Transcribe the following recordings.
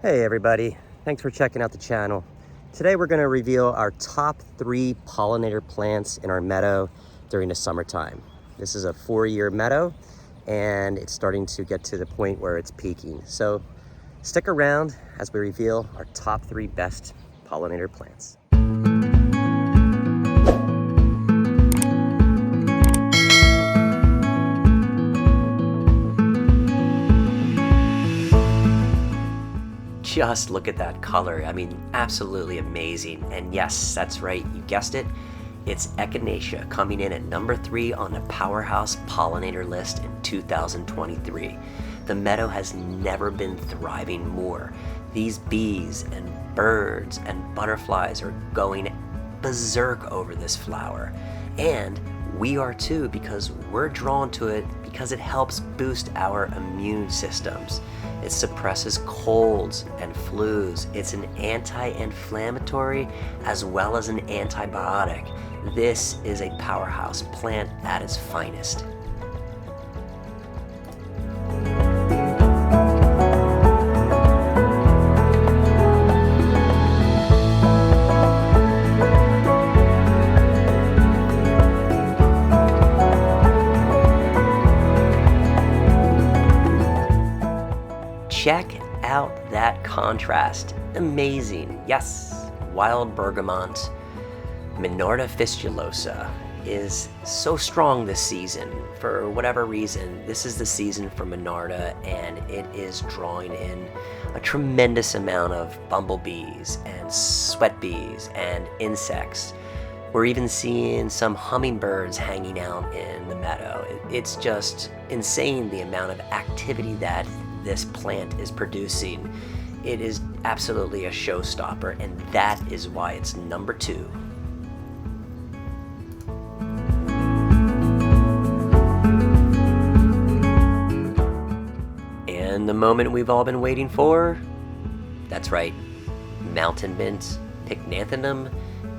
Hey everybody, thanks for checking out the channel. Today we're going to reveal our top 3 pollinator plants in our meadow during the summertime. This is a 4-year meadow and it's starting to get to the point where it's peaking. So stick around as we reveal our top 3 best pollinator plants. Just look at that color. I mean, absolutely amazing. And yes, that's right, you guessed it. It's Echinacea coming in at number 3 on the Powerhouse Pollinator list in 2023. The meadow has never been thriving more. These bees and birds and butterflies are going berserk over this flower. And we are too, because we're drawn to it because it helps boost our immune systems. It suppresses colds and flus. It's an anti-inflammatory as well as an antibiotic. This is a powerhouse plant at its finest. Check out that contrast. Amazing. Yes, wild bergamot, Monarda fistulosa, is so strong this season. For whatever reason, this is the season for Monarda, and it is drawing in a tremendous amount of bumblebees and sweat bees and insects. We're even seeing some hummingbirds hanging out in the meadow. It's just insane the amount of activity that this plant is producing. It is absolutely a showstopper, and that is why it's number 2. And the moment we've all been waiting for, that's right, mountain mint Pycnanthemum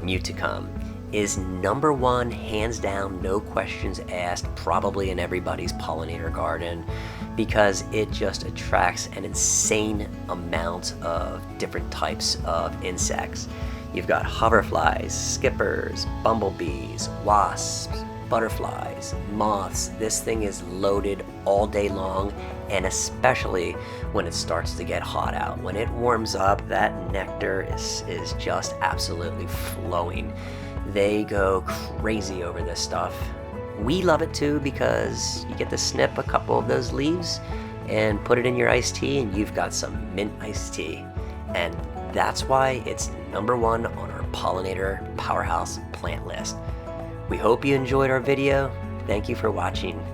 muticum is number 1, hands down, no questions asked, probably in everybody's pollinator garden, because it just attracts an insane amount of different types of insects. You've got hoverflies, skippers, bumblebees, wasps, butterflies, moths. This thing is loaded all day long, and especially when it starts to get hot out. When it warms up, that nectar is just absolutely flowing. They go crazy over this stuff. We love it too, because you get to snip a couple of those leaves and put it in your iced tea, and you've got some mint iced tea. And that's why it's number 1 on our pollinator powerhouse plant list. We hope you enjoyed our video. Thank you for watching.